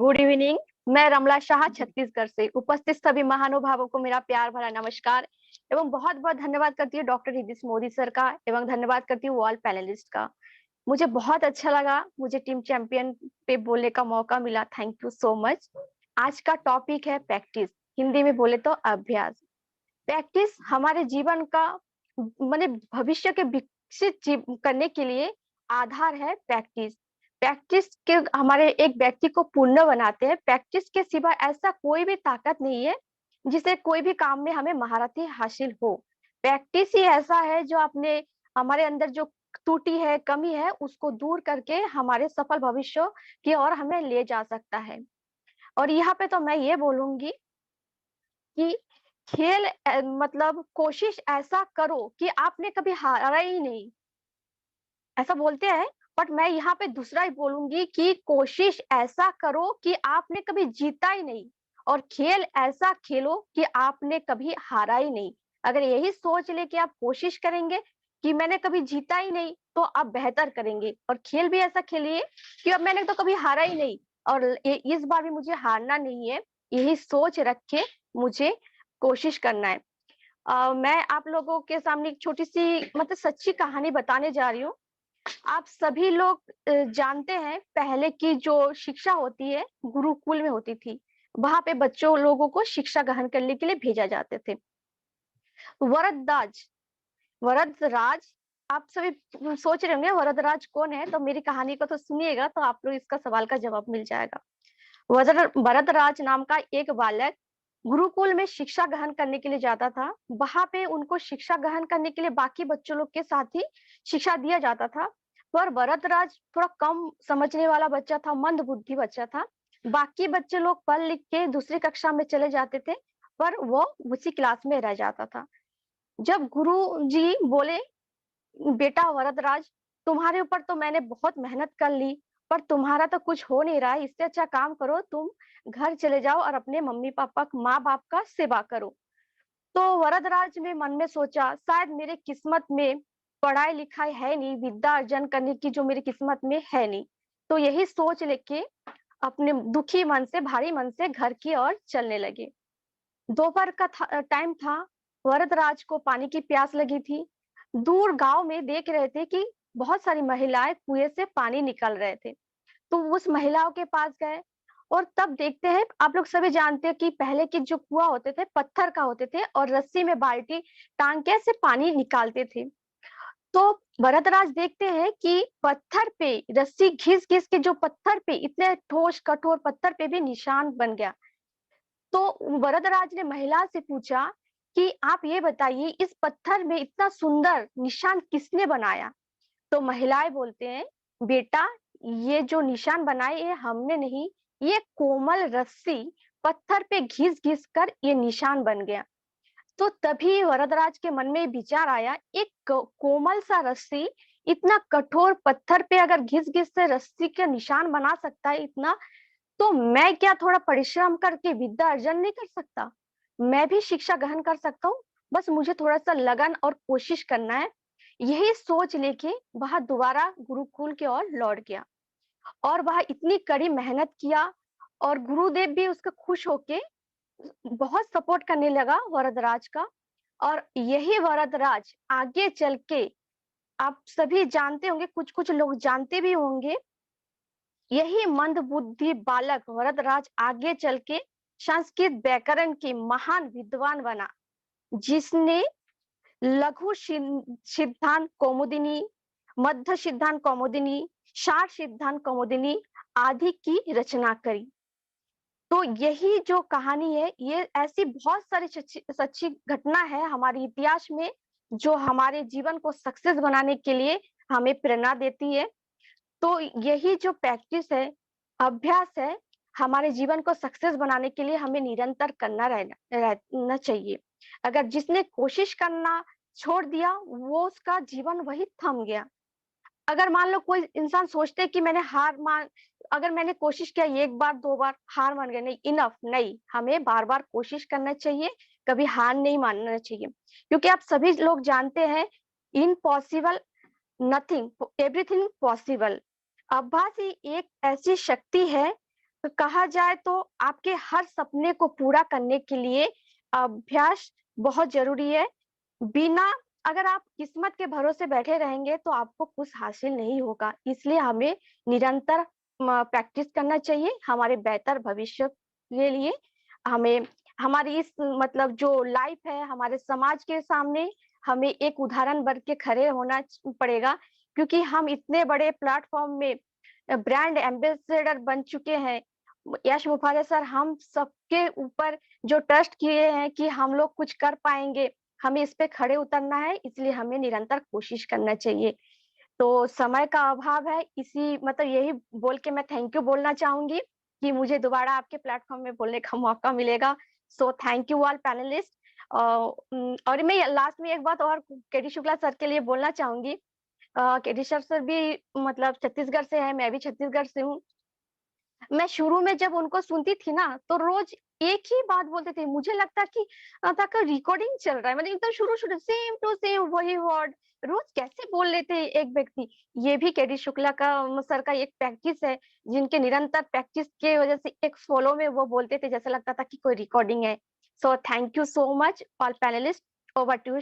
Good evening. मैं रमला शाह छत्तीसगढ़ से उपस्थित सभी महानुभावों को मेरा प्यार भरा नमस्कार एवं बहुत बहुत धन्यवाद करती हूँ डॉक्टर हिदिस मोदी सर का एवं धन्यवाद करती हूँ ऑल पैनलिस्ट का। मुझे बहुत अच्छा लगा, मुझे टीम चैंपियन पे बोलने का मौका मिला। Thank you so much. आज का टॉपिक है प्रैक्टिस, हिंदी में बोले तो अभ्यास। प्रैक्टिस हमारे जीवन का माने भविष्य के विकसित करने के लिए आधार है। प्रैक्टिस प्रैक्टिस के हमारे एक व्यक्ति को पूर्ण बनाते हैं। प्रैक्टिस के सिवा ऐसा कोई भी ताकत नहीं है जिसे कोई भी काम में हमें महारत हासिल हो। प्रैक्टिस ही ऐसा है जो अपने हमारे अंदर जो त्रुटि है, कमी है, उसको दूर करके हमारे सफल भविष्य की ओर हमें ले जा सकता है। और यहाँ पे तो मैं ये बोलूंगी कि खेल मतलब कोशिश ऐसा करो कि आपने कभी हारा ही नहीं, ऐसा बोलते हैं। बट मैं यहाँ पे दूसरा ही बोलूंगी कि कोशिश ऐसा करो कि आपने कभी जीता ही नहीं, और खेल ऐसा खेलो कि आपने कभी हारा ही नहीं। अगर यही सोच ले कि आप कोशिश करेंगे कि मैंने कभी जीता ही नहीं, तो आप बेहतर करेंगे। और खेल भी ऐसा खेलिए कि अब मैंने तो कभी हारा ही नहीं और इस बार भी मुझे हारना नहीं है। यही सोच रख के मुझे कोशिश करना है। मैं आप लोगों के सामने एक छोटी सी मतलब सच्ची कहानी बताने जा रही हूँ। आप सभी लोग जानते हैं पहले की जो शिक्षा होती है गुरुकुल में होती थी। वहां पे बच्चों लोगों को शिक्षा ग्रहण करने के लिए भेजा जाते थे। वरदराज, वरदराज, आप सभी सोच रहे होंगे वरदराज कौन है, तो मेरी कहानी को तो सुनिएगा तो आप लोग इसका सवाल का जवाब मिल जाएगा। वरदराज नाम का एक बालक गुरुकुल में शिक्षा ग्रहण करने के लिए जाता था। वहां पे उनको शिक्षा ग्रहण करने के लिए बाकी बच्चों लोग के साथ ही शिक्षा दिया जाता था। पर वरदराज थोड़ा कम समझने वाला बच्चा था, मंद बुद्धि बच्चा था। बाकी बच्चे लोग पढ़ लिख के दूसरी कक्षा में चले जाते थे, पर वो उसी क्लास में रह जाता था। जब गुरु जी बोले, बेटा वरदराज, तुम्हारे ऊपर तो मैंने बहुत मेहनत कर ली, पर तुम्हारा तो कुछ हो नहीं रहा है। इससे अच्छा काम करो, तुम घर चले जाओ और अपने मम्मी पापा माँ बाप का सेवा करो। तो वरदराज ने मन में सोचा, शायद मेरे किस्मत में पढ़ाई लिखाई है नहीं, विद्या अर्जन करने की जो मेरी किस्मत में है नहीं। तो यही सोच लेके अपने दुखी मन से, भारी मन से घर की ओर चलने लगे। दोपहर का टाइम था। वरदराज को पानी की प्यास लगी थी। दूर गांव में देख रहे थे कि बहुत सारी महिलाएं कुएं से पानी निकाल रहे थे। तो उस महिलाओं के पास गए और तब देखते हैं, आप लोग सभी जानते हैं कि पहले के जो कुआं होते थे पत्थर का होते थे और रस्सी में बाल्टी टांग के से पानी निकालते थे। तो भरतराज देखते हैं कि पत्थर पे रस्सी घिस घिस के जो पत्थर पे इतने ठोस कठोर पत्थर पे भी निशान बन गया। तो वरदराज ने महिला से पूछा कि आप ये बताइए, इस पत्थर में इतना सुंदर निशान किसने बनाया? तो महिलाएं बोलते हैं, बेटा, ये जो निशान बनाए ये हमने नहीं, ये कोमल रस्सी पत्थर पे घिस घिस कर ये निशान बन गया। तो तभी वरदराज के मन में विचार आया, एक कोमल सा रस्सी इतना कठोर पत्थर पे अगर घिस घिस से रस्सी के निशान बना सकता है इतना, तो मैं क्या थोड़ा परिश्रम करके विद्या अर्जन नहीं कर सकता? मैं भी शिक्षा ग्रहण कर सकता हूँ। बस मुझे थोड़ा सा लगन और कोशिश करना है। यही सोच लेके वह दोबारा गुरुकुल की ओर लौट गया और वह इतनी कड़ी मेहनत किया और गुरुदेव भी उसका खुश होके बहुत सपोर्ट करने लगा वरदराज का। और यही वरदराज आगे चल के, आप सभी जानते होंगे, कुछ कुछ लोग जानते भी होंगे, यही मंद बुद्धि बालक वरदराज आगे चल के संस्कृत व्याकरण के महान विद्वान बना, जिसने लघु सिद्धांत कौमुदिनी, मध्य सिद्धांत कौमुदिनी, सार सिद्धांत कौमुदिनी आदि की रचना करी। तो यही जो कहानी है, ये ऐसी बहुत सारी सच्ची घटना है हमारे इतिहास में, जो हमारे जीवन को सक्सेस बनाने के लिए हमें प्रेरणा देती है। तो यही जो प्रैक्टिस है, अभ्यास है, हमारे जीवन को सक्सेस बनाने के लिए हमें निरंतर करना रहना चाहिए। अगर जिसने कोशिश करना छोड़ दिया, वो उसका जीवन वही थम गया। अगर मान लो कोई इंसान सोचते कि मैंने हार मान अगर मैंने कोशिश किया एक बार दो बार, हार मान गया, नहीं, इनफ नहीं, हमें बार बार कोशिश करना चाहिए, कभी हार नहीं मानना चाहिए। क्योंकि आप सभी लोग जानते हैं, इम्पॉसिबल नथिंग, एवरीथिंग पॉसिबल। अभ्यास ही एक ऐसी शक्ति है तो कहा जाए तो आपके हर सपने को पूरा करने के लिए अभ्यास बहुत ज़रूरी है। बिना अगर आप किस्मत के भरोसे बैठे रहेंगे तो आपको कुछ हासिल नहीं होगा। इसलिए हमें निरंतर प्रैक्टिस करना चाहिए हमारे बेहतर भविष्य के लिए। हमें हमारी इस मतलब जो लाइफ है हमारे समाज के सामने हमें एक उदाहरण बन के खड़े होना पड़ेगा क्योंकि हम इतने बड़े प्लेटफ़ॉर्म में ब्रांड एम्बेसडर बन चुके हैं। यश मुफारे सर हम सबके ऊपर जो ट्रस्ट किए हैं कि हम लोग कुछ कर पाएँगे, हमें इस पे खड़े उतरना है, इसलिए हमें निरंतर कोशिश करना चाहिए। तो समय का अभाव है, इसी मतलब यही बोल के मैं थैंक यू बोलना चाहूँगी कि मुझे दोबारा आपके प्लेटफ़ॉर्म में बोलने का मौका मिलेगा। सो थैंक यू ऑल पैनलिस्ट। और मैं लास्ट में एक बात और केडी शुक्ला सर के लिए बोलना चाहूँगी। केडी सर भी मतलब छत्तीसगढ़ से हैं, मैं भी छत्तीसगढ़ से हूँ। मैं शुरू में जब उनको सुनती थी ना, तो रोज़ एक ही बात बोलते थे। मुझे लगता कि था कि रिकॉर्डिंग चल रहा है, मतलब एकदम शुरू-शुरू सेम टू सेम वही वर्ड रोज़ कैसे बोल लेते हैं एक व्यक्ति। ये भी केडी शुक्ला का सर का एक प्रैक्टिस है, जिनके निरंतर प्रैक्टिस के वजह से एक फ्लो में वो बोलते थे, जैसा लगता था कि कोई रिकॉर्डिंग है। So thank you so much all panelist. Over to